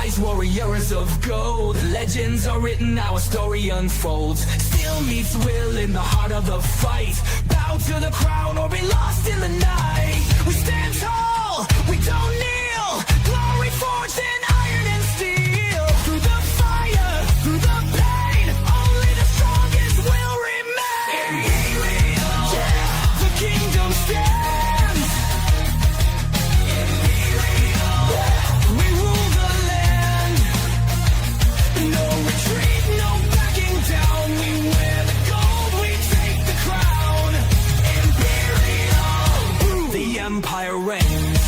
rise, warriors of gold. Legends are written, our story unfolds. Steel meets will in the heart of the fight. Bow to the crown or be lost in the night. We stand tall, we don't kneel. Glory forged in iron and steel. Through the fire, through the pain, only the strongest will remain. Imperial, yeah, the kingdom stands. Imperial, we rule the land. No retreat, no backing down. We wear the gold, we take the crown. Imperial, the empire reigns.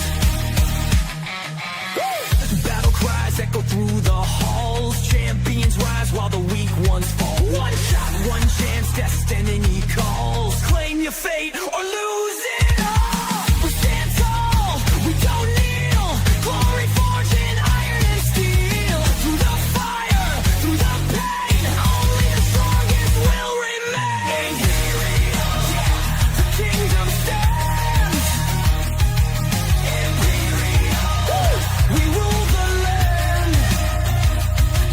Battle cries echo through the halls. Champions rise while the weak ones fall. One shot, one chance, destiny calls. Claim your fate or lose it all. We stand tall, we don't kneel. Glory forged in iron and steel. Through the fire, through the pain, only the strongest will remain. Imperial, yeah, the kingdom stands. Imperial, we rule the land.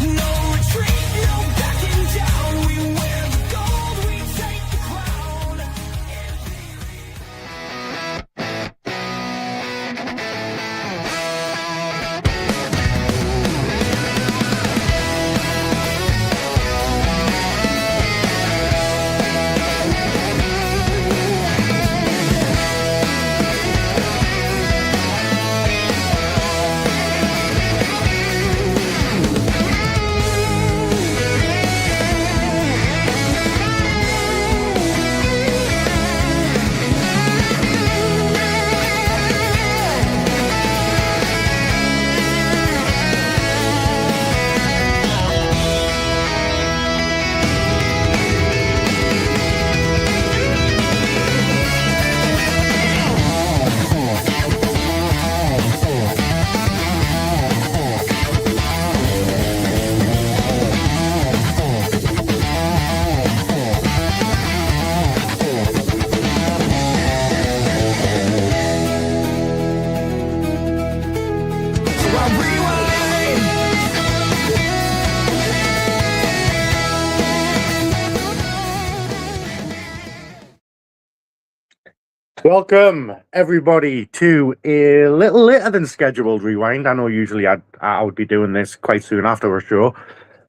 No retreat, no backing down. We wear the gold, we take the crown. Welcome, everybody, to a little later than scheduled rewind. I know usually I would be doing this quite soon after a show,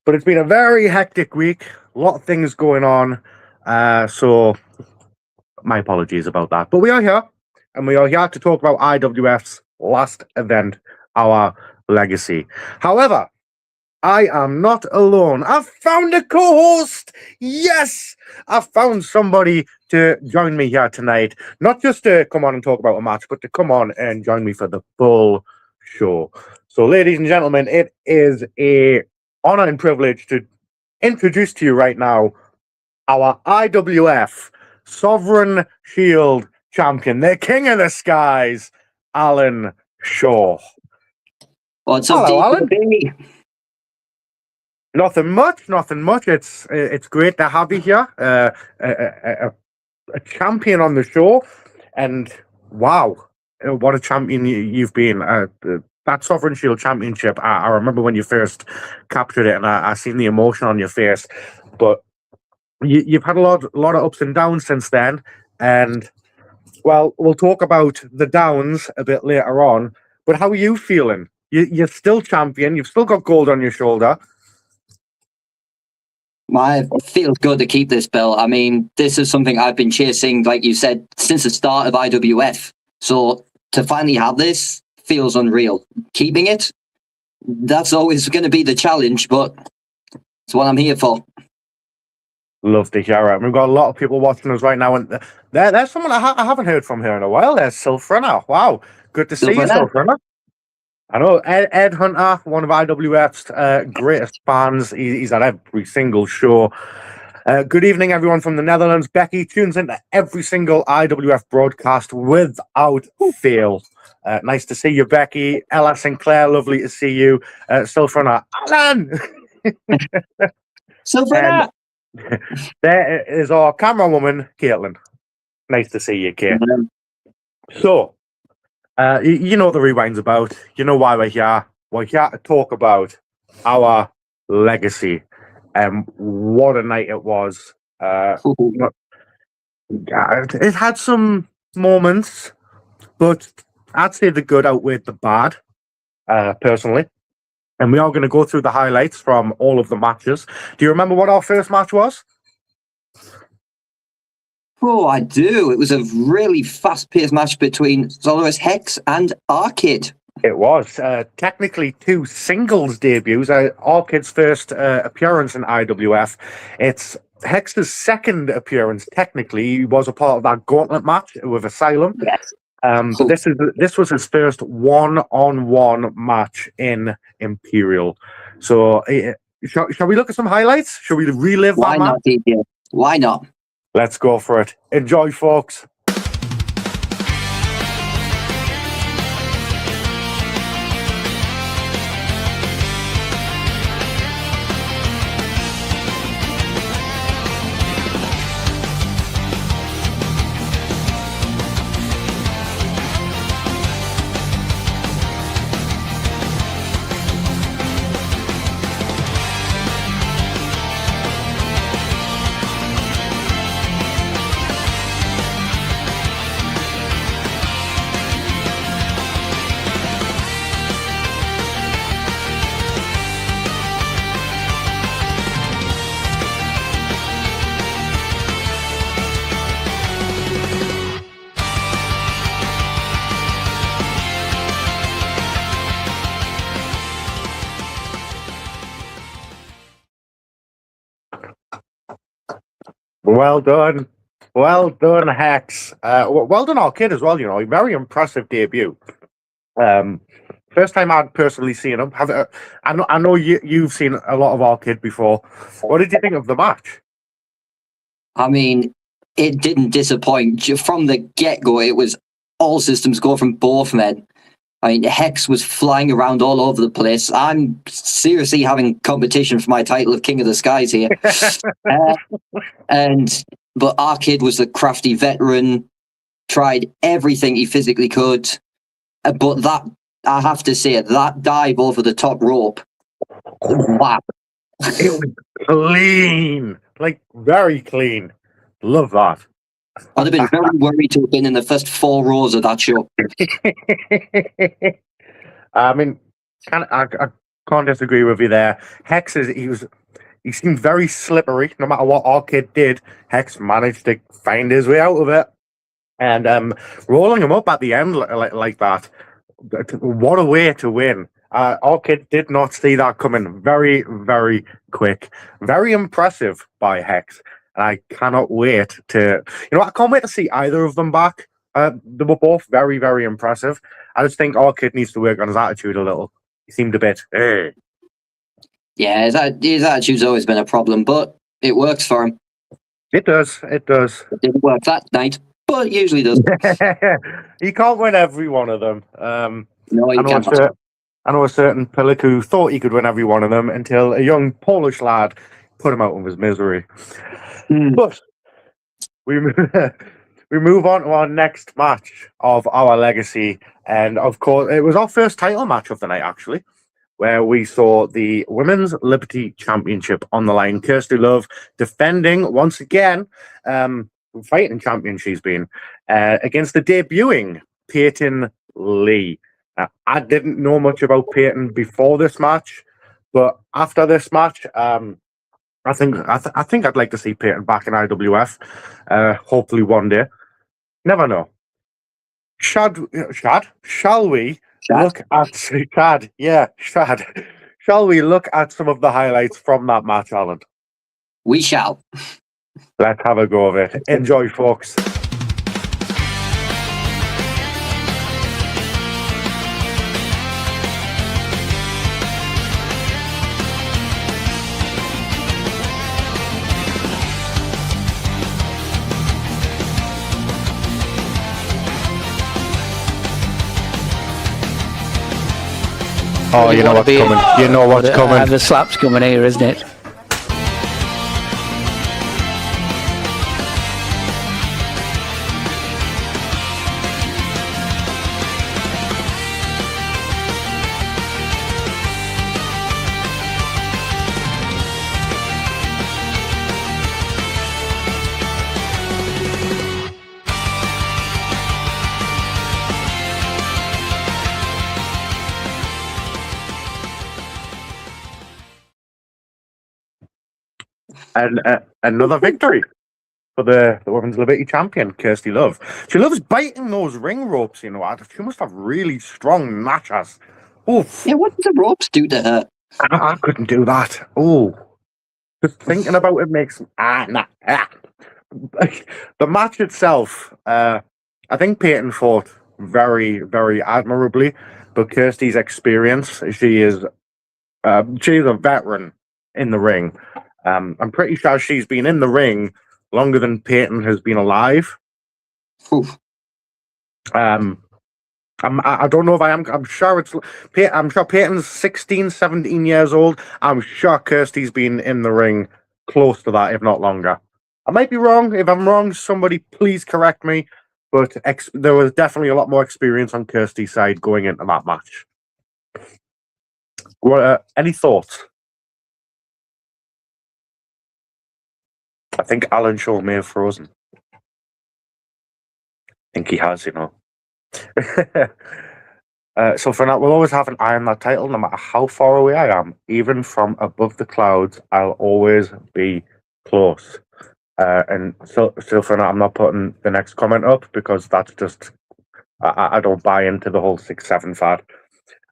but it's been a very hectic week. A lot of things going on, so my apologies about that. But we are here, and we are here to talk about IWF's last event, Our Legacy. However, I am not alone. I've found a co-host. Yes, I've found somebody to join me here tonight. Not just to come on and talk about a match, but to come on and join me for the full show. So, ladies and gentlemen, it is a honor and privilege to introduce to you right now our IWF Sovereign Shield champion, the King of the Skies, Alan Shaw. What's up, Hello, Alan? DJB? Nothing much. It's great to have you here, a champion on the show, and wow, what a champion you've been. That Sovereign Shield Championship, I remember when you first captured it, and I seen the emotion on your face. But you've had a lot of ups and downs since then, and well, we'll talk about the downs a bit later on. But how are you feeling? You're still champion. You've still got gold on your shoulder. It feels good to keep this belt. I mean, this is something I've been chasing, like you said, since the start of IWF. So to finally have this feels unreal. Keeping it, that's always going to be the challenge, but it's what I'm here for. Love to hear it. We've got a lot of people watching us right now, and there's someone I haven't heard from here in a while. There's Silfrina. Wow, good to see you, Silfrina. I know Ed Hunter, one of IWF's greatest fans. He's at every single show. Good evening, everyone from the Netherlands. Becky tunes into every single IWF broadcast without fail. Nice to see you, Becky. Ella Sinclair, lovely to see you. Silfrina, Alan! Silfrina! There is our camera woman, Caitlin. Nice to see you, Kate. So, you know what the rewind's about. You know why we're here. we're here to talk about our legacy and what a night it was. It had some moments, but I'd say the good outweighed the bad, personally. And we are going to go through the highlights from all of the matches. Do you remember what our first match was? Oh, I do. It was a really fast-paced match between Solaris Hex and Arcade. It was technically two singles debuts. Arcade's first appearance in IWF. It's Hex's second appearance. Technically, he was a part of that gauntlet match with Asylum. Yes. But this was his first one-on-one match in Imperial. So, shall we look at some highlights? Shall we relive that match? Why not, DJ? Why not? Let's go for it. Enjoy, folks. Well done. Well done, Hex. Well done, Arcade, as well. You know, a very impressive debut. First time I'd personally seen him. I know you've seen a lot of Arcade before. What did you think of the match? I mean, it didn't disappoint. From the get-go, it was all systems go from both men. I mean, Hex was flying around all over the place. I'm seriously having competition for my title of King of the Skies here. But Arcade was the crafty veteran, tried everything he physically could. But that, I have to say, that dive over the top rope, wow. It was clean. Like, very clean. Love that. I'd have been very worried to have been in the first 4 rows of that show. I mean, I can't disagree with you there. Hex he seemed very slippery. No matter what Arcade did, Hex managed to find his way out of it. And rolling him up at the end like that, what a way to win. Arcade did not see that coming. Very, very quick. Very impressive by Hex. And I cannot wait I can't wait to see either of them back. They were both very, very impressive. I just think Arcade needs to work on his attitude a little. He seemed a bit, Yeah, his attitude's always been a problem, but it works for him. It does. It does. It didn't work that night, but it usually does. He can't win every one of them. No, he can't. I know a certain Pillock who thought he could win every one of them until a young Polish lad put him out of his misery. But we move on to our next match of our legacy. And of course, it was our first title match of the night, actually, where we saw the Women's Liberty Championship on the line. Kirsty Love defending once again, fighting champion she's been, against the debuting Peyton Lee. I didn't know much about Peyton before this match, but after this match, I think I'd like to see Peyton back in IWF. Hopefully one day. Never know. Shall we look at Shad? Yeah, Shad. Shall we look at some of the highlights from that match, Alan? We shall. Let's have a go of it. Enjoy, folks. Oh, you know what's coming. You know what's coming. The slap's coming here, isn't it? And another victory for the Women's Liberty Champion, Kirsty Love. She loves biting those ring ropes, you know. She must have really strong gnashers. Oof. Yeah, what did the ropes do to her? I couldn't do that. Oh, just thinking about it makes nah. The match itself, I think Peyton fought very, very admirably, but Kirsty's experience, she is a veteran in the ring. I'm pretty sure she's been in the ring longer than Peyton has been alive. Oof. I don't know if I am. I'm sure Peyton's 16, 17 years old. I'm sure Kirsty's been in the ring close to that, if not longer. I might be wrong. If I'm wrong, somebody please correct me. But there was definitely a lot more experience on Kirsty's side going into that match. Any thoughts? I think Alan Shaw may have frozen. I think he has, you know. So for now, we'll always have an eye on that title, no matter how far away I am. Even from above the clouds, I'll always be close. And so for now, I'm not putting the next comment up because that's just I don't buy into the whole 6-7 fad.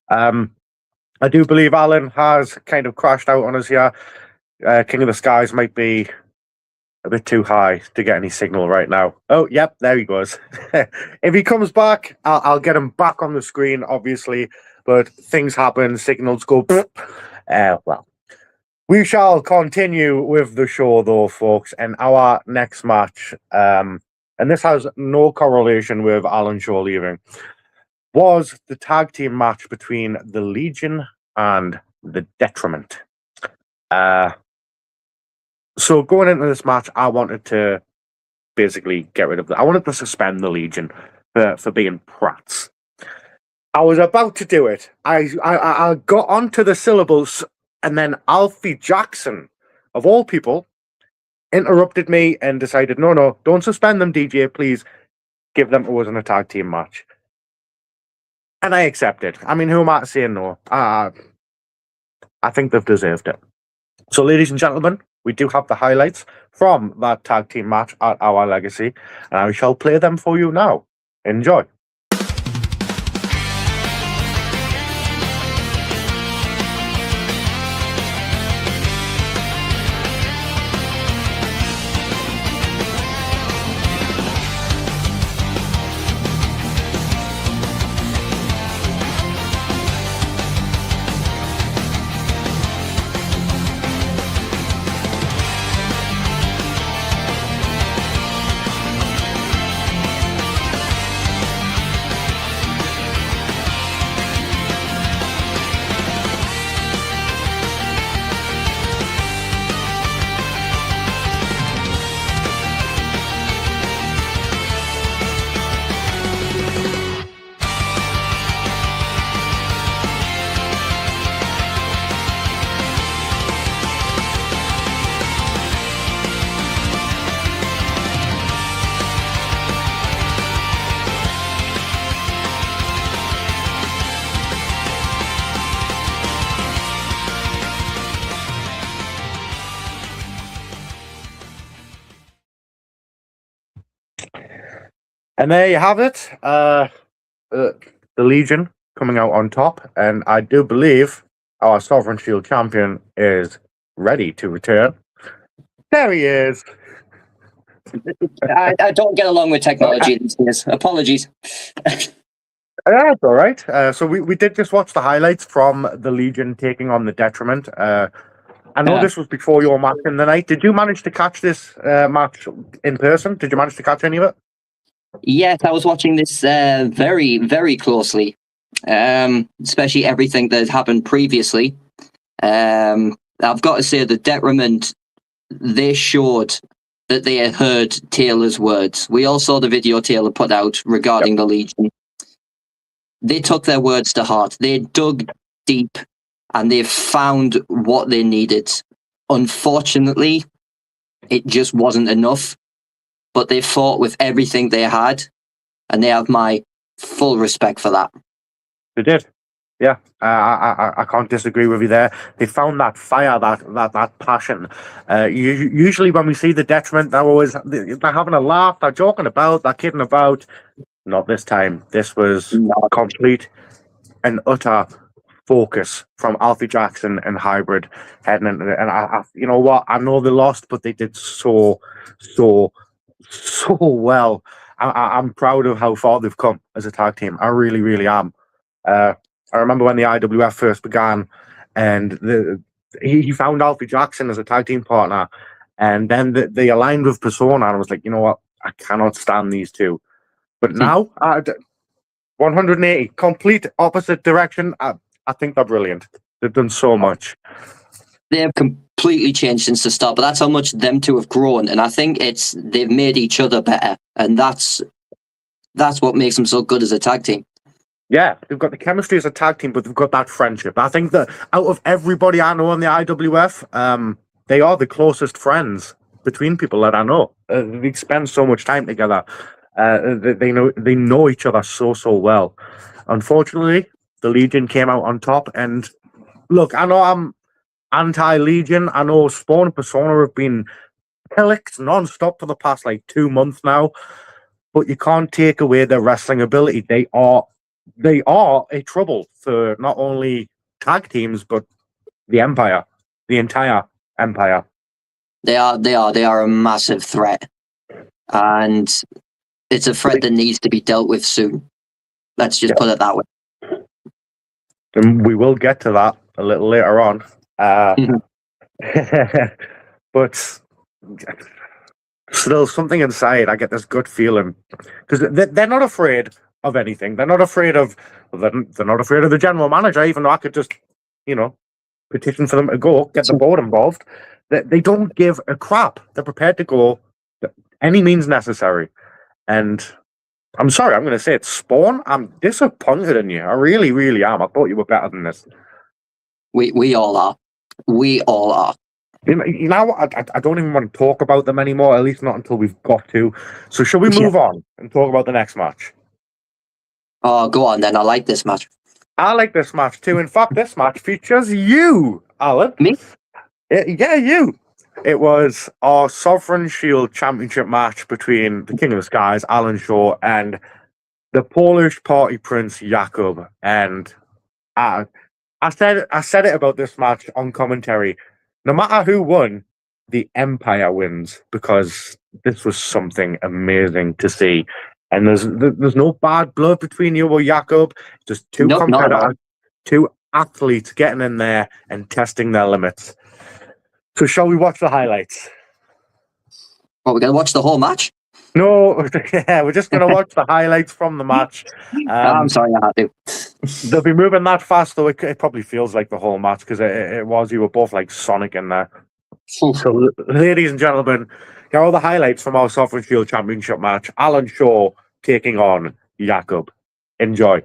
I do believe Alan has kind of crashed out on us here. King of the Skies might be a bit too high to get any signal right now. Oh, yep, there he goes. If he comes back, I'll get him back on the screen, obviously. But things happen, signals go. Well, we shall continue with the show, though, folks. And our next match, and this has no correlation with Alan Shaw leaving, was the tag team match between the Legion and the Detriment. So going into this match, I wanted to basically get rid of I wanted to suspend the Legion for being prats. I was about to do it. I got onto the syllables, and then Alfie Jackson, of all people, interrupted me and decided, no, don't suspend them, DJ, please. Give them to us in a tag team match. And I accepted. I mean, who am I to say no? I think they've deserved it. So, ladies and gentlemen, we do have the highlights from that tag team match at Our Legacy, and I shall play them for you now. Enjoy. And there you have it. The Legion coming out on top. And I do believe our Sovereign Shield champion is ready to return. There he is. I don't get along with technology these days. Apologies. That's all right. So we did just watch the highlights from the Legion taking on the Detriment. I know this was before your match in the night. Did you manage to catch this match in person? Did you manage to catch any of it? Yes, I was watching this very, very closely, especially everything that had happened previously. I've got to say, the Detriment, they showed that they had heard Taylor's words. We all saw the video Taylor put out regarding the Legion. They took their words to heart. They dug deep and they found what they needed. Unfortunately, it just wasn't enough. But they fought with everything they had, and they have my full respect for that. They did. Yeah, I can't disagree with you there. They found that fire, that passion. Usually when we see the detriment, they're having a laugh, they're joking about, they're kidding about. Not this time. This was No. complete and utter focus from Alfie Jackson and Hybrid heading into it. And you know what? I know they lost, but they did so, so well. I'm proud of how far they've come as a tag team. I really, really am. I remember when the IWF first began, and he found Alfie Jackson as a tag team partner, and then they aligned with Persona, and I was like, you know what? I cannot stand these two. But now, 180, complete opposite direction. I think they're brilliant. They've done so much. They've completely changed since the start, but that's how much them two have grown. And I think they've made each other better, and that's what makes them so good as a tag team. Yeah, they've got the chemistry as a tag team, but they've got that friendship. I think that out of everybody I know in the IWF, they are the closest friends between people that I know. They spend so much time together. They know each other so well. Unfortunately, the Legion came out on top. And look, I know I'm anti-Legion. I know Spawn and Persona have been pillaged non-stop for the past 2 months now. But you can't take away their wrestling ability. They are a trouble for not only tag teams but the Empire, the entire Empire. They are a massive threat, and it's a threat that needs to be dealt with soon. Let's just put it that way. And we will get to that a little later on. But still, something inside, I get this gut feeling because they're not afraid of anything. They're not afraid of the general manager, even though I could just, petition for them to go, get the board involved. They don't give a crap. They're prepared to go any means necessary. And I'm sorry, I'm going to say it, Spawn. I'm disappointed in you. I really, really am. I thought you were better than this. We all are. We all are. You know, I don't even want to talk about them anymore, at least not until we've got to. So shall we move on and talk about the next match? Oh, go on then. I like this match. I like this match too. In fact, this match features you, Alan. Me? Yeah, you. It was our Sovereign Shield Championship match between the King of the Skies, Alan Shaw, and the Polish Party Prince, Jakub. And I said it about this match on commentary. No matter who won, the Empire wins, because this was something amazing to see. And there's no bad blood between you or Jakub. Just two competitors, two athletes getting in there and testing their limits. So shall we watch the highlights? Well, we're going to watch the whole match? No, yeah, we're just going to watch the highlights from the match. I'm sorry, I had to. They'll be moving that fast, though. It probably feels like the whole match, because you were both like Sonic in there. So, ladies and gentlemen, here are the highlights from our Sovereign Shield Championship match. Alan Shaw taking on Jakub. Enjoy.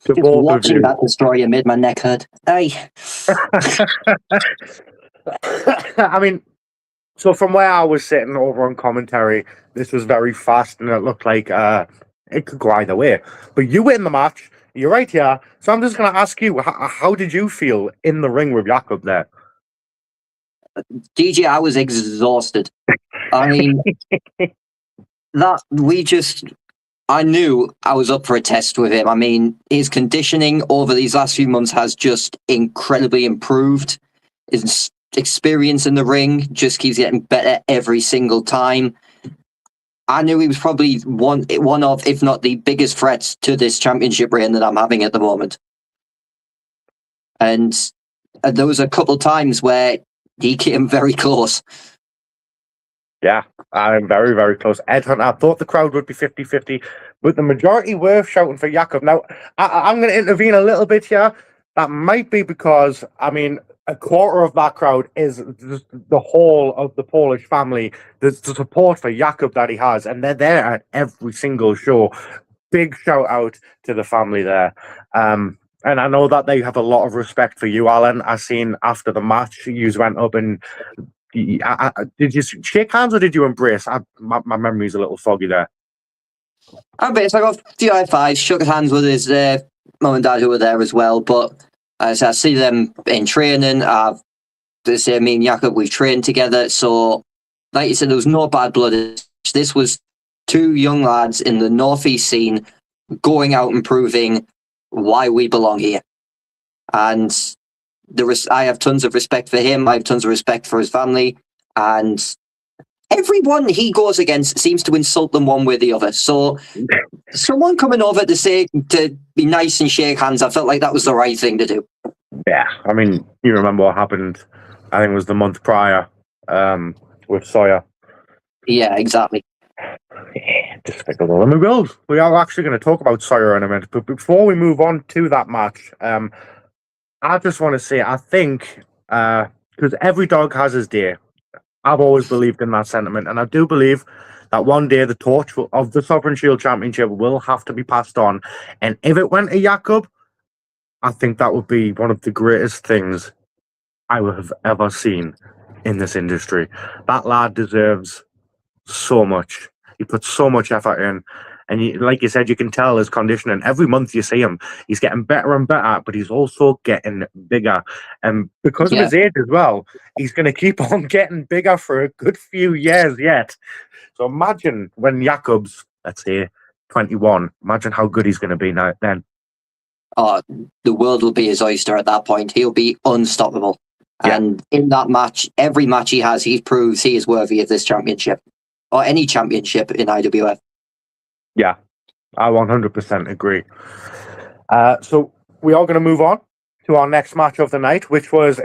Just watching that destroyer made my neck hurt. Hey. I mean, So from where I was sitting over on commentary, this was very fast and it looked like it could go either way. But you win the match. You're right here. So I'm just going to ask you, how did you feel in the ring with Jakob there? DJ, I was exhausted. I mean, I knew I was up for a test with him. I mean, his conditioning over these last few months has just incredibly improved. His experience in the ring just keeps getting better every single time. I knew he was probably one of, if not the biggest threats to this championship reign that I'm having at the moment. And there was a couple times where he came very close. Yeah, I'm very, very close. Ed Hunt, I thought the crowd would be 50-50, but the majority were shouting for Jakob. Now, I'm going to intervene a little bit here. That might be because, I mean, a quarter of that crowd is the whole of the Polish family. There's the support for Jakob that he has, and they're there at every single show. Big shout out to the family there. And I know that they have a lot of respect for you, Alan. I seen after the match, you went up and did you shake hands or did you embrace? My memory's a little foggy there. I got a few high fives, shook hands with his mum and dad who were there as well. But as I see them in training, they say me and Jakob, we've trained together. So, like you said, there was no bad blood. This was two young lads in the northeast scene going out and proving why we belong here. And I have tons of respect for him. I have tons of respect for his family. And everyone he goes against seems to insult them one way or the other. So someone coming over to be nice and shake hands, I felt like that was the right thing to do. Yeah, I mean, you remember what happened, I think it was the month prior with Sawyer. Yeah, exactly. Yeah, despicable. And we are actually going to talk about Sawyer in a minute. But before we move on to that match, I just want to say, I think, because every dog has his day, I've always believed in that sentiment. And I do believe that one day the torch of the Sovereign Shield Championship will have to be passed on. And if it went to Jakob, I think that would be one of the greatest things I would have ever seen in this industry. That lad deserves so much. He puts so much effort in. And like you said, you can tell his conditioning. Every month you see him, he's getting better and better, but he's also getting bigger. And because of his age as well, he's going to keep on getting bigger for a good few years yet. So imagine when Jakob's, let's say, 21, imagine how good he's going to be now then. Oh, the world will be his oyster at that point. He'll be unstoppable. Yeah. And in that match, every match he has, he proves he is worthy of this championship. Or any championship in IWF. Yeah, I 100% agree. So we are going to move on to our next match of the night, which was,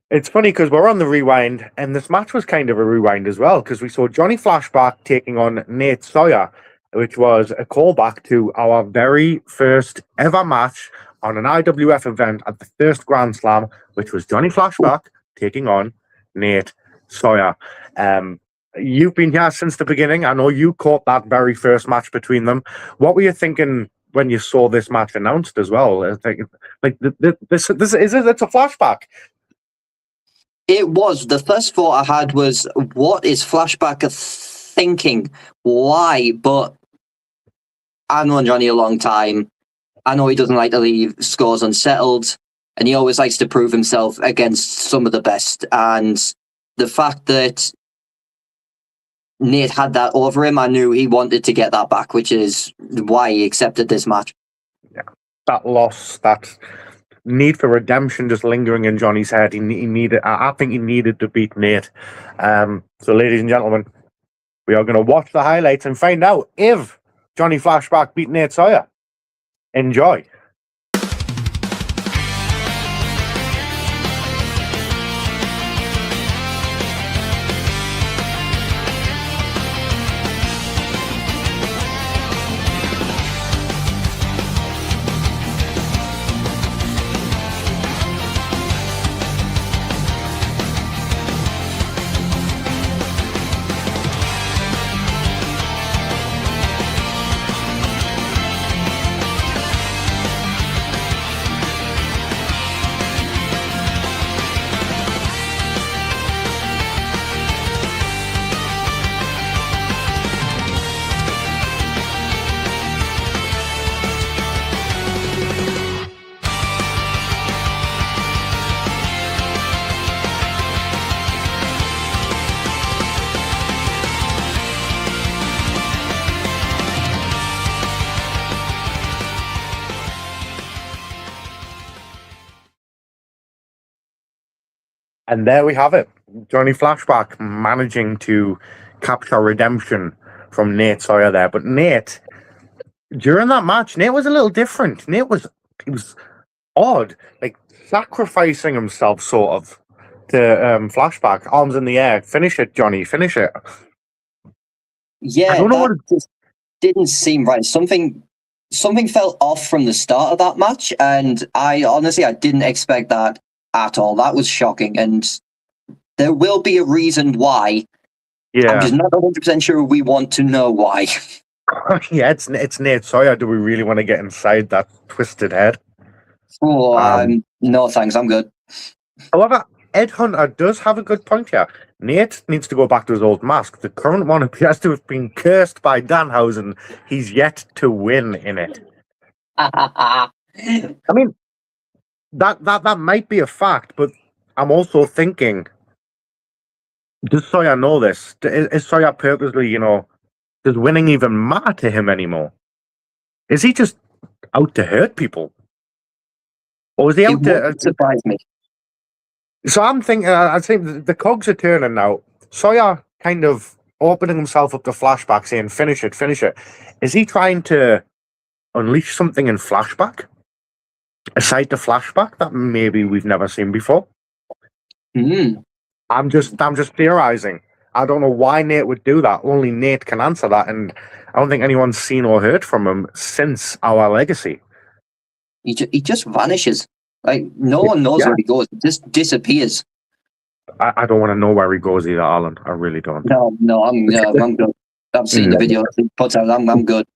it's funny because we're on the rewind, and this match was kind of a rewind as well, because we saw Johnny Flashback taking on Nate Sawyer, which was a callback to our very first ever match on an IWF event at the first Grand Slam, which was Johnny Flashback taking on Nate Sawyer. You've been here since the beginning. I know you caught that very first match between them. What were you thinking when you saw this match announced as well? It's a flashback. It was. The first thought I had was, what is Flashback thinking? Why? But I've known Johnny a long time. I know he doesn't like to leave scores unsettled, and he always likes to prove himself against some of the best. And the fact that Nate had that over him, I knew he wanted to get that back, which is why he accepted this match. Yeah, that loss, that need for redemption just lingering in Johnny's head. He needed. I think he needed to beat Nate. So, ladies and gentlemen, we are going to watch the highlights and find out if Johnny Flashback beat Nate Sawyer. Enjoy. And there we have it. Johnny Flashback managing to capture redemption from Nate Sawyer there. But Nate, during that match, Nate was a little different. He was odd, like sacrificing himself sort of to Flashback, arms in the air. Finish it, Johnny, finish it. Yeah, I don't know that just didn't seem right. Something felt off from the start of that match, and I didn't expect that at all. That was shocking, and there will be a reason why. I'm Yeah. just not 100% sure we want to know why. Yeah, it's Nate Sawyer. Do we really want to get inside that twisted head? Oh, no thanks, I'm good. However, Ed Hunter does have a good point here. Nate needs to go back to his old mask. The current one appears to have been cursed by Danhausen. He's yet to win in it. I mean, that might be a fact, but I'm also thinking, does Sawyer know this? Is Sawyer purposely, does winning even matter to him anymore? Is he just out to hurt people? Or is he It out to... wouldn't surprise me. So I'm thinking, I think the cogs are turning now. Sawyer kind of opening himself up to Flashback, saying, finish it, finish it. Is he trying to unleash something in Flashback? Aside to Flashback that maybe we've never seen before? I'm just theorizing. I don't know why Nate would do that. Only Nate can answer that, and I don't think anyone's seen or heard from him since our legacy. He just vanishes. Like, no one knows where he goes. He just disappears. I don't want to know where he goes either, Alan. I really don't. No, I'm good. I've seen the video he puts out. I'm good.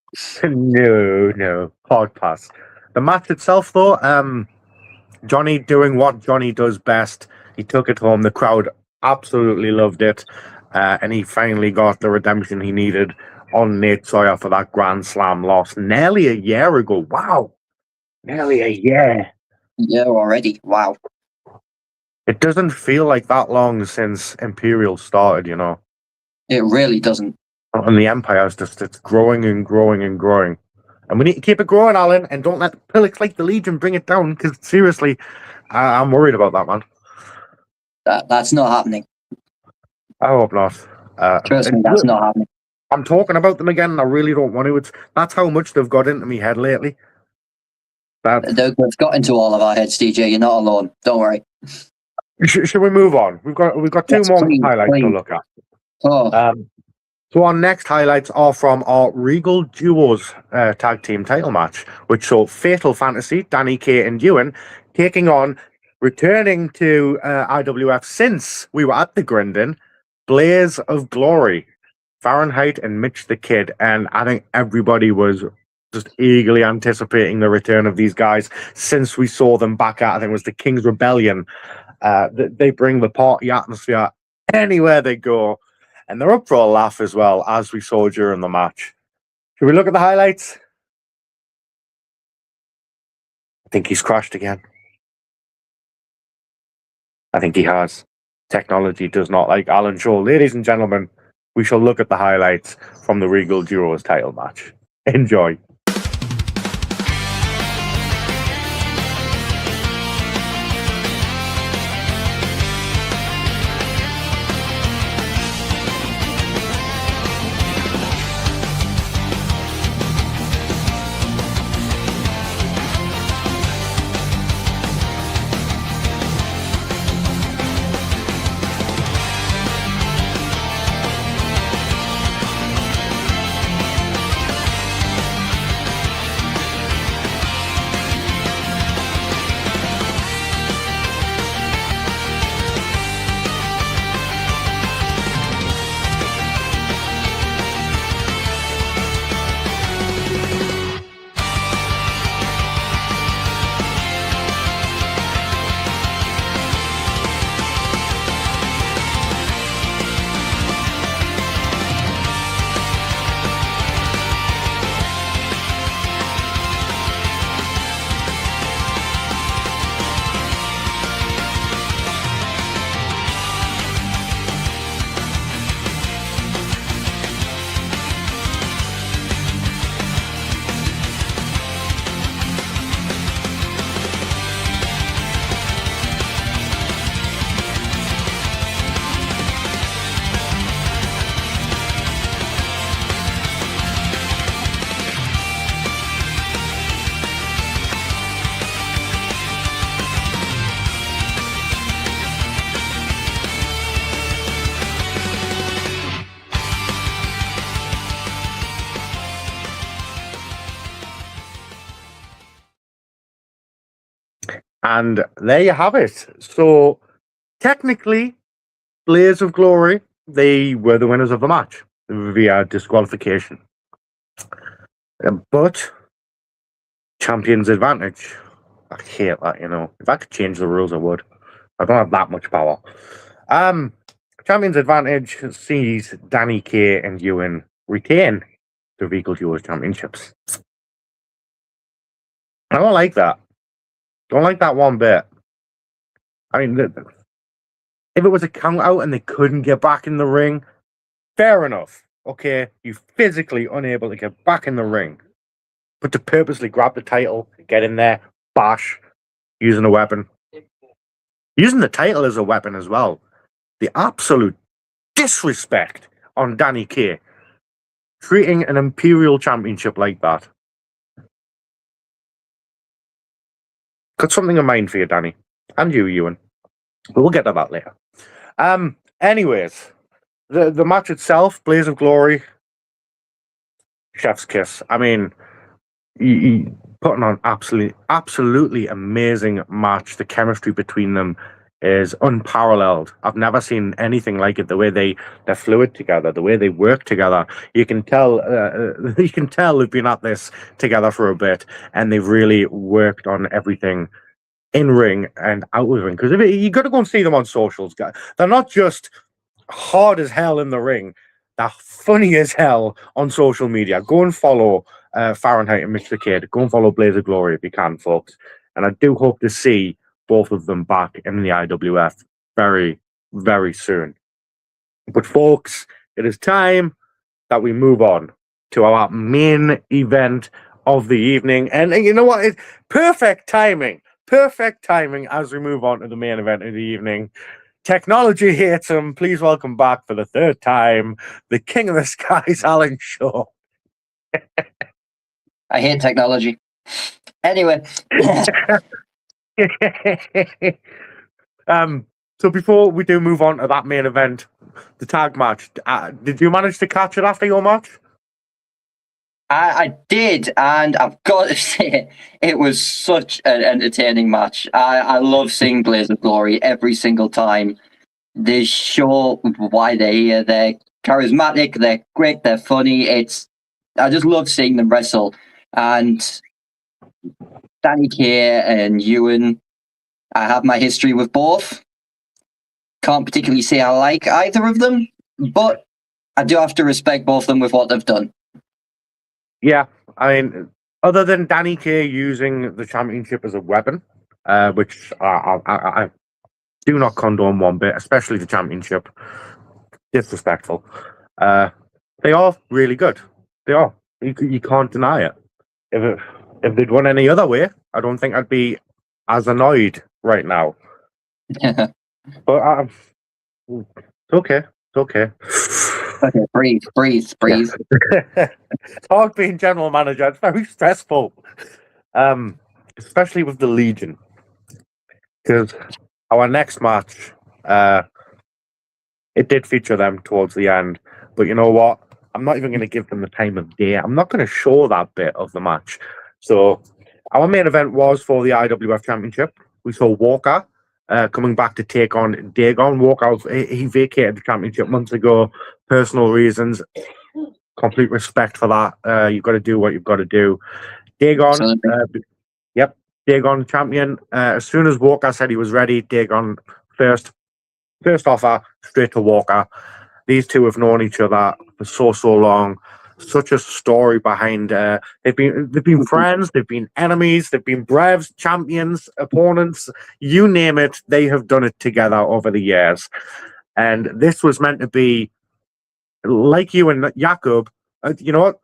No. Hard pass. The match itself, though, Johnny doing what Johnny does best. He took it home. The crowd absolutely loved it. And he finally got the redemption he needed on Nate Sawyer for that Grand Slam loss nearly a year ago. Wow. Nearly a year. Yeah, already. Wow. It doesn't feel like that long since Imperial started, It really doesn't. And the Empire's it's growing and growing and growing. And we need to keep it growing, Alan, and don't let pillocks like the Legion bring it down, because seriously, I'm worried about that, man. That's not happening. I hope not. Trust me, that's not happening. I'm talking about them again, and I really don't want to. That's how much they've got into my head lately. They've got into all of our heads, DJ. You're not alone. Don't worry. Should we move on? We've got two more highlights to look at. Oh. So our next highlights are from our Regal Duos tag team title match, which saw Fatal Fantasy, Danny Kaye and Ewan taking on, returning to IWF since we were at the Grindin, Blaze of Glory, Fahrenheit and Mitch the Kid. And I think everybody was just eagerly anticipating the return of these guys since we saw them back at, I think it was the King's Rebellion. They bring the party atmosphere anywhere they go, and they're up for a laugh as well, as we saw during the match. Should we look at the highlights? I think he's crashed again. I think he has. Technology does not like Alan Shaw. Ladies and gentlemen, we shall look at the highlights from the Regal Duos title match. Enjoy. And there you have it. So technically, Blaze of Glory, they were the winners of the match via disqualification. But Champion's Advantage, I hate that, you know. If I could change the rules, I would. I don't have that much power. Champion's Advantage sees Danny Kaye and Ewan retain the Regal Duos Championships. I don't like that. Don't like that one bit. I mean, if it was a count out and they couldn't get back in the ring, fair enough. Okay, you're physically unable to get back in the ring. But to purposely grab the title, get in there, bash, using a weapon. Using the title as a weapon as well. The absolute disrespect on Danny Kaye. Treating an Imperial Championship like that. Got something in mind for you, Danny. And you, Ewan. But we'll get to that later. Anyways, the match itself, Blaze of Glory, chef's kiss. I mean, putting on absolutely amazing match. The chemistry between them is unparalleled. I've never seen anything like it. The way they're fluid together, the way they work together. You can tell they've been at this together for a bit, and they've really worked on everything in ring and out of ring. Because you got to go and see them on socials, guys. They're not just hard as hell in the ring. They're funny as hell on social media. Go and follow Fahrenheit and Mr. Kid. Go and follow Blaze of Glory if you can, folks. And I do hope to see both of them back in the IWF very, very soon. But folks, it is time that we move on to our main event of the evening. And you know what? It's perfect timing. Perfect timing as we move on to the main event of the evening. Technology hates him. Please welcome back for the third time, the King of the Skies, Alan Shaw. I hate technology. Anyway. So before we do move on to that main event, the tag match, did you manage to catch it after your match? I did, and I've got to say, it was such an entertaining match. I love seeing Blaze of Glory every single time. They show why they're here. They're charismatic, they're great, they're funny. I just love seeing them wrestle. And Danny Kaye and Ewan, I have my history with both. Can't particularly say I like either of them, but I do have to respect both of them with what they've done. Yeah, I mean, other than Danny Kaye using the championship as a weapon, which I do not condone one bit, especially the championship. Disrespectful. They are really good. They are. You can't deny it. If they'd won any other way, I don't think I'd be as annoyed right now. But it's okay. It's okay. Okay, breathe. Yeah. It's hard being general manager. It's very stressful, especially with the Legion, because our next match, it did feature them towards the end. But you know what? I'm not even going to give them the time of day. I'm not going to show that bit of the match. So our main event was for the IWF Championship. We saw Walker coming back to take on Dagon. Walker, he vacated the championship months ago. Personal reasons. Complete respect for that. You've got to do what you've got to do. Dagon, Dagon champion. As soon as Walker said he was ready, Dagon first offer straight to Walker. These two have known each other for so long. Such a story behind. They've been friends. They've been enemies. They've been brevs, champions, opponents. You name it. They have done it together over the years. And this was meant to be like you and Jakob. You know what?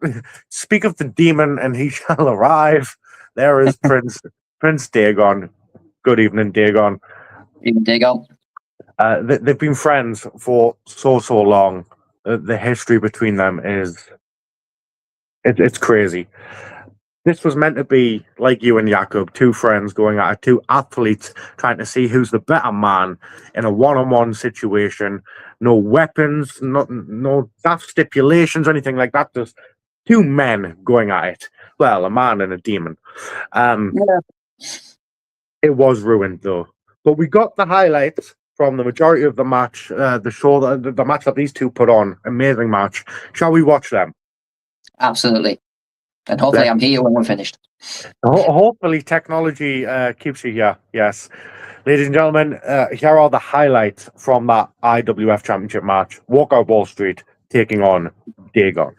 Speak of the demon, and he shall arrive. There is Prince Dagon. Good evening, Dagon. Even Dagon. They've been friends for so long. The history between them is it's crazy. This was meant to be like you and Jakob, two friends going at it, two athletes trying to see who's the better man in a one-on-one situation. No weapons, no daft stipulations or anything like that. Just two men going at it. Well, a man and a demon. Yeah. It was ruined though. But we got the highlights from the majority of the match, the show, the match that these two put on. Amazing match. Shall we watch them? Absolutely. And hopefully I'm here when we're finished. Hopefully technology keeps you here. Yes. Ladies and gentlemen, here are the highlights from that IWF Championship match. Walkout Wall Street taking on Dagon.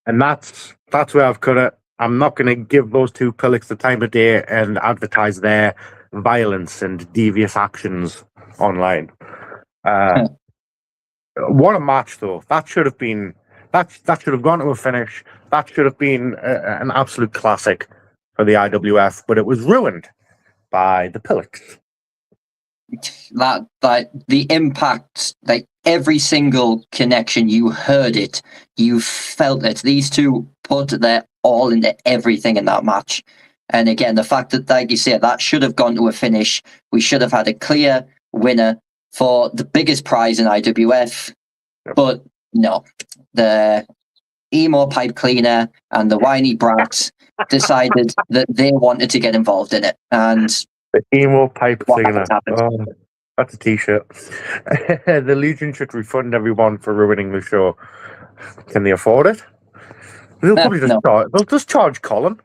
And that's where I've cut it. I'm not going to give those two pillocks the time of day and advertise their violence and devious actions online. What a match, though! That should have been that should have gone to a finish. That should have been an absolute classic for the IWF, but it was ruined by the pillocks. That the impact, like every single connection, you heard it, you felt it. These two put their all into everything in that match. And again, the fact that, like you said, that should have gone to a finish. We should have had a clear winner for the biggest prize in IWF. Yep. But no, the emo pipe cleaner and the whiny brats decided that they wanted to get involved in it. And the emo pipe cleaner. Happened. Oh, that's a t-shirt. The Legion should refund everyone for ruining the show. Can they afford it? They'll probably just they'll just charge Colin.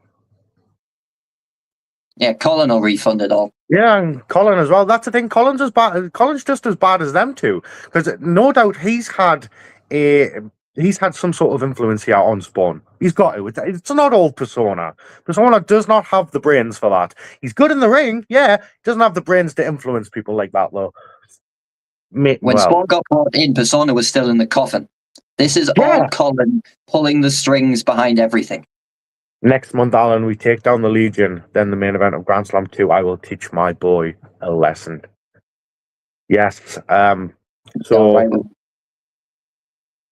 Yeah, Colin will refund it all. Yeah, and Colin as well. That's the thing. Colin's just as bad as them two, because no doubt he's had some sort of influence here on Spawn. He's got to. It's not all Persona. Persona does not have the brains for that. He's good in the ring, yeah. He doesn't have the brains to influence people like that, though. When Spawn got brought in, Persona was still in the coffin. This is all Colin pulling the strings behind everything. Next month, Alan, we take down the Legion, then the main event of Grand Slam 2. I will teach my boy a lesson. Yes.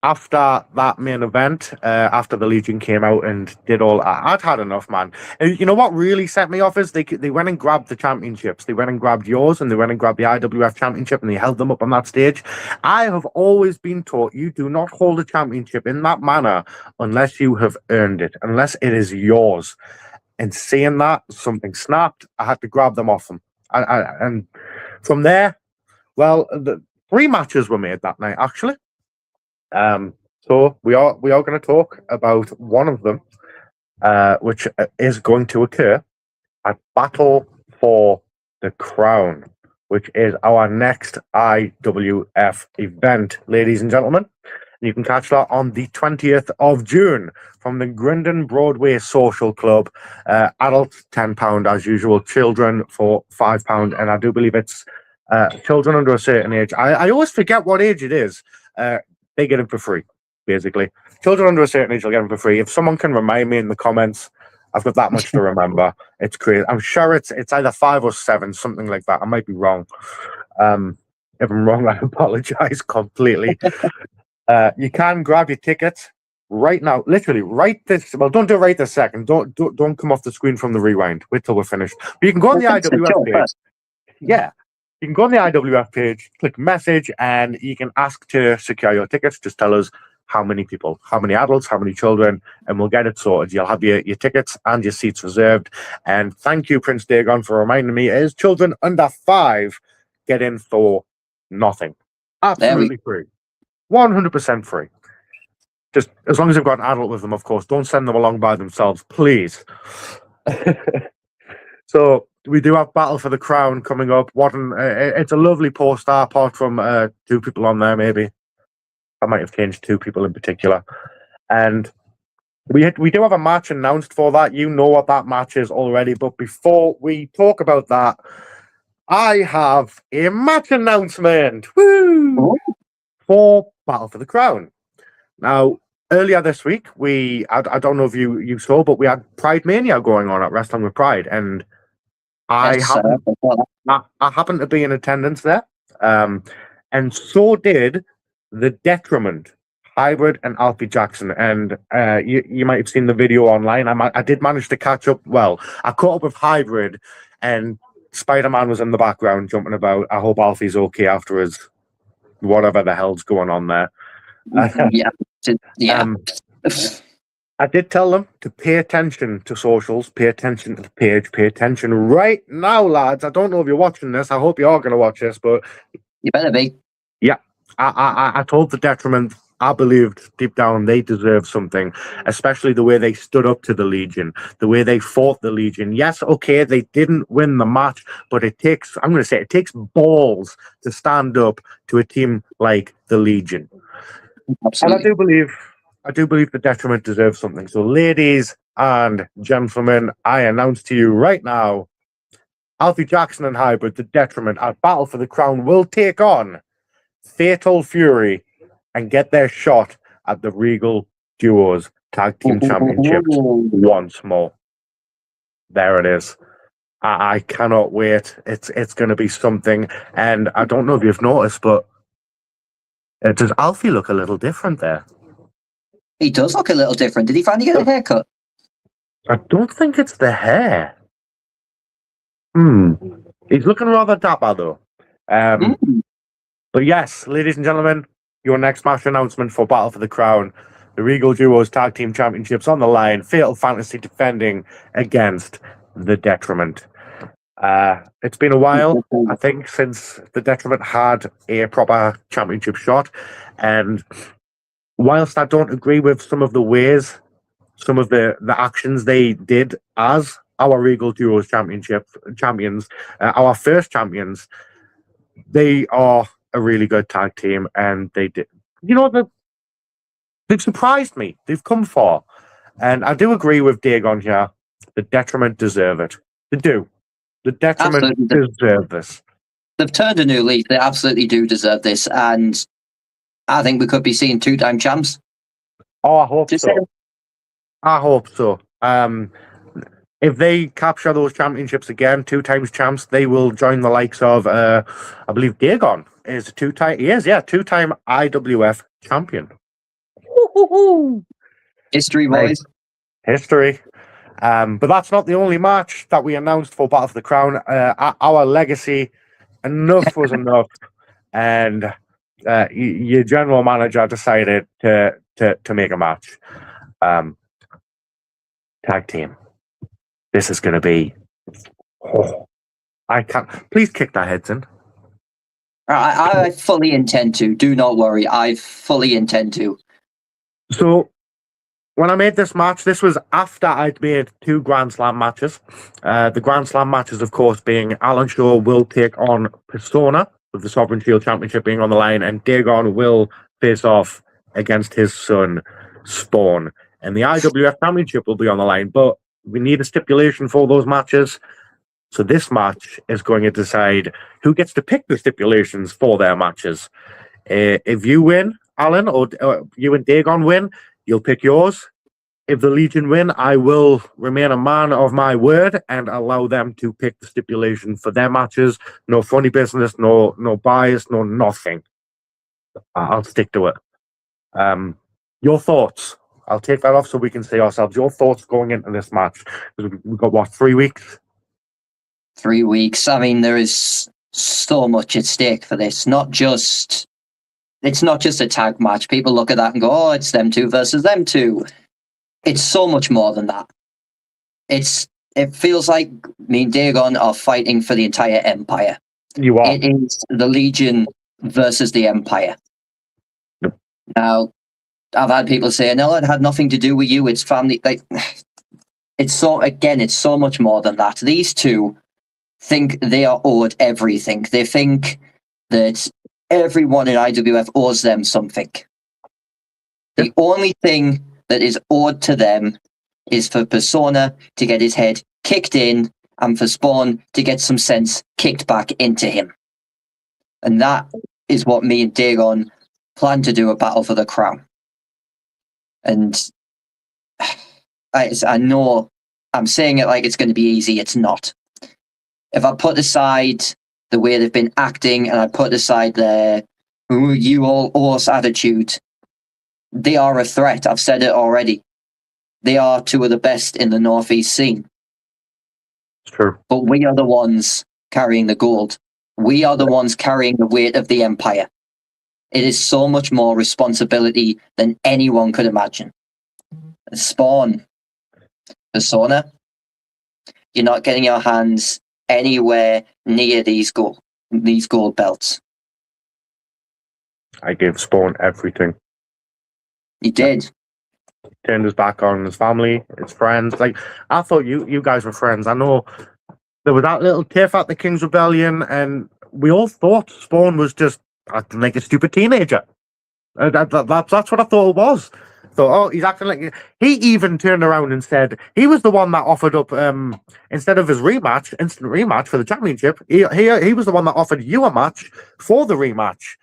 After that main event, after the Legion came out and did all, I'd had enough, man. And you know what really set me off is they went and grabbed the championships. They went and grabbed yours, and they went and grabbed the IWF championship, and they held them up on that stage. I have always been taught you do not hold a championship in that manner unless you have earned it, unless it is yours. And seeing that, something snapped. I had to grab them off them. And from there, well, the 3 matches were made that night, actually. So we are going to talk about one of them, which is going to occur at Battle for the Crown, which is our next IWF event, ladies and gentlemen. You can catch that on the 20th of June from the Grindon Broadway Social Club. Adults £10 as usual, children for £5, and I do believe it's children under a certain age. I always forget what age it is. They get them for free, basically. Children under a certain age will get them for free. If someone can remind me in the comments, I've got that much to remember. It's crazy. I'm sure it's either 5 or 7, something like that. I might be wrong. If I'm wrong, I apologize completely. You can grab your tickets right now, literally right this. Well, don't do it right this second. Don't come off the screen from the rewind. Wait till we're finished. But you can go on the IWF page. Yeah. You can go on the IWF page, click message, and you can ask to secure your tickets. Just tell us how many people, how many adults, how many children, and we'll get it sorted. You'll have your tickets and your seats reserved. And thank you, Prince Dagon, for reminding me. It is children under 5 get in for nothing. Absolutely free. 100% free. Just as long as you've got an adult with them, of course. Don't send them along by themselves, please. So we do have Battle for the Crown coming up. It's a lovely poster, apart from 2 people on there, maybe. I might have changed 2 people in particular. And we do have a match announced for that. You know what that match is already. But before we talk about that, I have a match announcement. Woo! For Battle for the Crown. Now, earlier this week, I don't know if you saw, but we had Pride Mania going on at Wrestling with Pride, and I happened to be in attendance there, and so did the Detriment, Hybrid, and Alfie Jackson. And you might have seen the video online. I did manage to catch up. Well, I caught up with Hybrid, and Spider-Man was in the background jumping about. I hope Alfie's okay after his whatever the hell's going on there. Yeah. I did tell them to pay attention to socials, pay attention to the page, pay attention right now, lads. I don't know if you're watching this. I hope you are going to watch this, but You better be. Yeah, I told the Detriment. I believed deep down they deserve something, especially the way they stood up to the Legion, the way they fought the Legion. Yes, okay, they didn't win the match, but it takes balls to stand up to a team like the Legion. Absolutely. And I do believe the Detriment deserves something. So, ladies and gentlemen, I announce to you right now, Alfie Jackson and Hybrid, the Detriment, at Battle for the Crown will take on Fatal Fury and get their shot at the Regal Duos Tag Team Championships once more. There it is. I cannot wait. It's going to be something. And I don't know if you've noticed, but does Alfie look a little different there? He does look a little different. Did he finally get a haircut? I don't think it's the hair. He's looking rather dapper, though. But yes, ladies and gentlemen, your next match announcement for Battle for the Crown. The Regal Duos Tag Team Championships on the line. Fatal Fantasy defending against the Detriment. It's been a while, I think, since the Detriment had a proper championship shot. And whilst I don't agree with some of the ways, some of the actions they did as our Regal Duos champions, our first champions, they are a really good tag team, and they did. They've surprised me. They've come far, and I do agree with Dagon here. The Detriment deserve it. They do. The Detriment deserve this. They've turned a new leaf. They absolutely do deserve this, and I think we could be seeing 2-time champs. Oh, I hope so. I hope so. If they capture those championships again, 2 times champs, they will join the likes of, I believe Dagon is a 2-time. He is, yeah, 2-time IWF champion. Woo-hoo-hoo. History, boys. History. But that's not the only match that we announced for Battle for the Crown. Our legacy, enough was enough, and your general manager decided to make a match. Tag team. This is going to be. I can't. Please kick their heads in. I fully intend to. Do not worry. I fully intend to. So, when I made this match, this was after I'd made 2 Grand Slam matches. The Grand Slam matches, of course, being Alan Shaw will take on Persona, with the Sovereign Shield Championship being on the line, and Dagon will face off against his son, Spawn. And the IWF Championship will be on the line, but we need a stipulation for those matches. So this match is going to decide who gets to pick the stipulations for their matches. If you win, Alan, or you and Dagon win, you'll pick yours. If the Legion win, I will remain a man of my word and allow them to pick the stipulation for their matches. No funny business, no bias, no nothing. I'll stick to it. Your thoughts? I'll take that off so we can see ourselves. Your thoughts going into this match? We've got, what, 3 weeks? 3 weeks. I mean, there is so much at stake for this. It's not just a tag match. People look at that and go, oh, it's them 2 versus them 2. It's so much more than that. It feels like me and Dagon are fighting for the entire Empire. You are. It is the Legion versus the Empire. Yep. Now, I've had people say, no, it had nothing to do with you. It's family. it's so much more than that. These two think they are owed everything. They think that everyone in IWF owes them something. The only thing that is owed to them is for Persona to get his head kicked in and for Spawn to get some sense kicked back into him. And that is what me and Dagon plan to do, a battle for the crown. And I know I'm saying it like it's going to be easy. It's not. If I put aside the way they've been acting and I put aside their you all owe us attitude, they are a threat. I've said it already. They are two of the best in the Northeast scene. It's true. But we are the ones carrying the gold. We are the ones carrying the weight of the empire. It is so much more responsibility than anyone could imagine. Spawn, Persona, you're not getting your hands anywhere near these gold belts. I gave Spawn everything. You did. Turned his back on his family, his friends. Like, I thought you guys were friends. I know there was that little tiff at the King's Rebellion, and we all thought Spawn was just acting like a stupid teenager. That's what I thought it was. So, oh, he's acting like... He even turned around and said he was the one that offered up, instead of his instant rematch for the championship, he was the one that offered you a match for the rematch.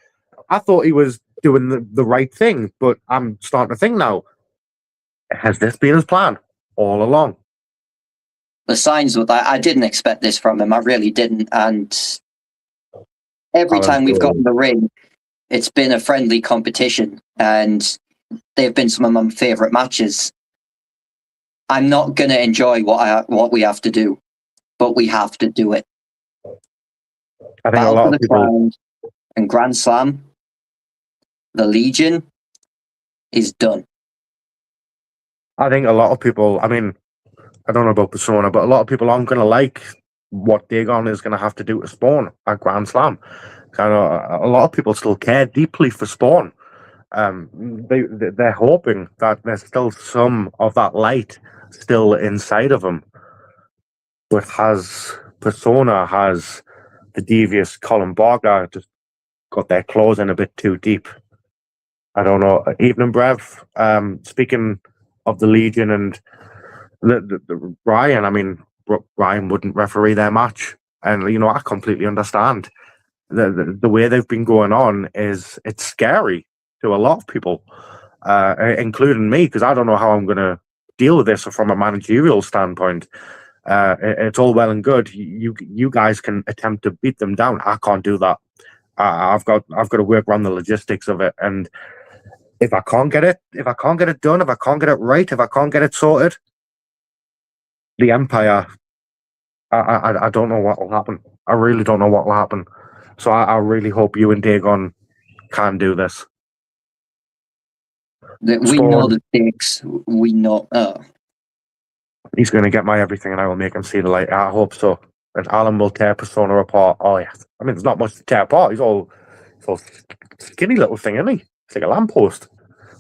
I thought he was doing the right thing, but I'm starting to think now, has this been his plan all along? The signs were that I didn't expect this from him. I really didn't. And every time we've got in the ring, it's been a friendly competition, and they've been some of my favorite matches. I'm not going to enjoy what we have to do, but we have to do it. I think a lot of people... and Grand Slam, the Legion is done. I think a lot of people, I mean, I don't know about Persona, but a lot of people aren't going to like what Dagon is going to have to do to Spawn at Grand Slam. Kind of, a lot of people still care deeply for Spawn. They're hoping that there's still some of that light still inside of him. But Persona has the devious Colin Barker just got their claws in a bit too deep. I don't know. Evening Brev, speaking of the Legion and the Ryan, I mean, Ryan wouldn't referee their match. And, you know, I completely understand. The way they've been going on it's scary to a lot of people, including me, because I don't know how I'm going to deal with this from a managerial standpoint. It's all well and good. You guys can attempt to beat them down. I can't do that. I've got to work around the logistics of it, and if I can't get it done, if I can't get it right, if I can't get it sorted, the Empire, I don't know what will happen. I really don't know what will happen. So I really hope you and Dagon can do this. We know the stakes. We know. He's going to get my everything, and I will make him see the light. I hope so. And Alan will tear Persona apart. Oh yeah. I mean, there's not much to tear apart. He's all skinny little thing, isn't he? It's like a lamppost.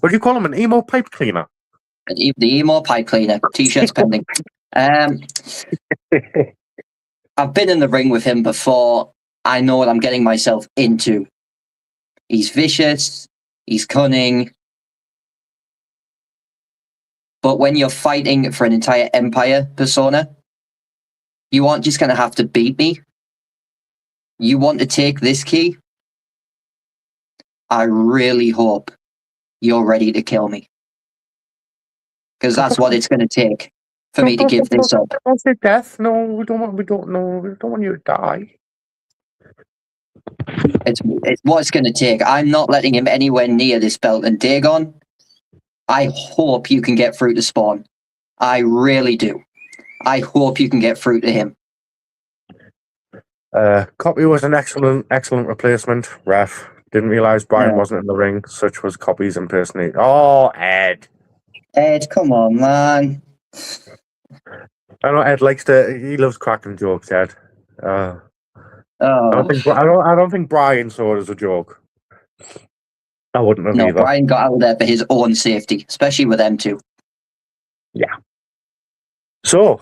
What do you call him? An emo pipe cleaner? The emo pipe cleaner. T-shirts pending. I've been in the ring with him before. I know what I'm getting myself into. He's vicious. He's cunning. But when you're fighting for an entire empire, Persona, you aren't just going to have to beat me. You want to take this key? I really hope you're ready to kill me. Because that's what it's going to take for me to give this up. Don't say death. No, we don't want you to die. It's what it's going to take. I'm not letting him anywhere near this belt. And Dagon, I hope you can get through to Spawn. I really do. I hope you can get through to him. Copy was an excellent replacement. Ref. Didn't realise Brian wasn't in the ring. Such was Copy's impersonation. Oh, Ed. Ed, come on, man. I know Ed he loves cracking jokes, Ed. I don't think Brian saw it as a joke. I wouldn't have either. Brian got out there for his own safety, especially with them two. Yeah. So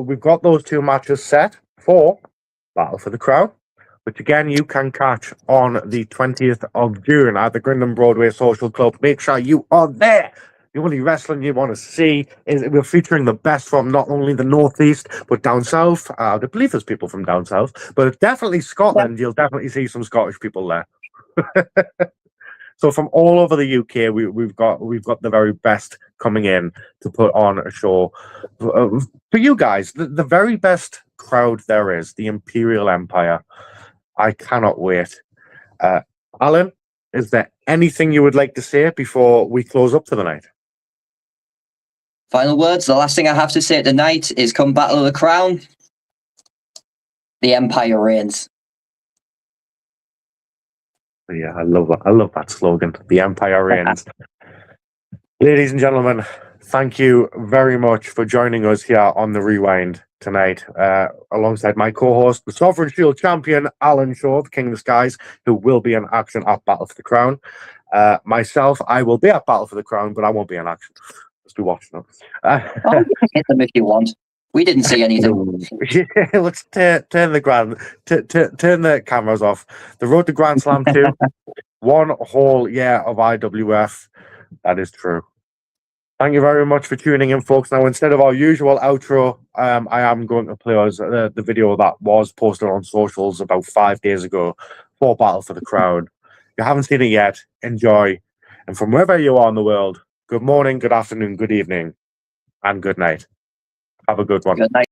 we've got those two matches set for Battle for the Crown, which again you can catch on the 20th of June at the Grindon Broadway Social Club. Make sure you are there. The only wrestling you want to see is we're featuring the best from not only the Northeast, but down south. I believe there's people from down south, but definitely Scotland. You'll definitely see some Scottish people there. So from all over the UK, we've got the very best coming in to put on a show for you guys. The very best crowd there is, the Imperial Empire. I cannot wait. Alan, is there anything you would like to say before we close up for the night? Final words. The last thing I have to say tonight is come Battle of the Crown, the Empire reigns. Yeah, I love that slogan. The Empire reigns. Ladies and gentlemen, thank you very much for joining us here on the Rewind tonight, alongside my co-host, the Sovereign Shield champion, Alan Shaw, the King of the Skies, who will be in action at Battle for the Crown. Myself, I will be at Battle for the Crown, but I won't be in action. Just be watching them. Hit them if you want. We didn't see anything. Yeah, let's turn the cameras off. The road to Grand Slam 2, 1 whole year of IWF. That is true. Thank you very much for tuning in, folks. Now, instead of our usual outro, I am going to play us the video that was posted on socials about 5 days ago for Battle for the Crown. If you haven't seen it yet, enjoy. And from wherever you are in the world, good morning, good afternoon, good evening, and good night. Have a good one. Good night.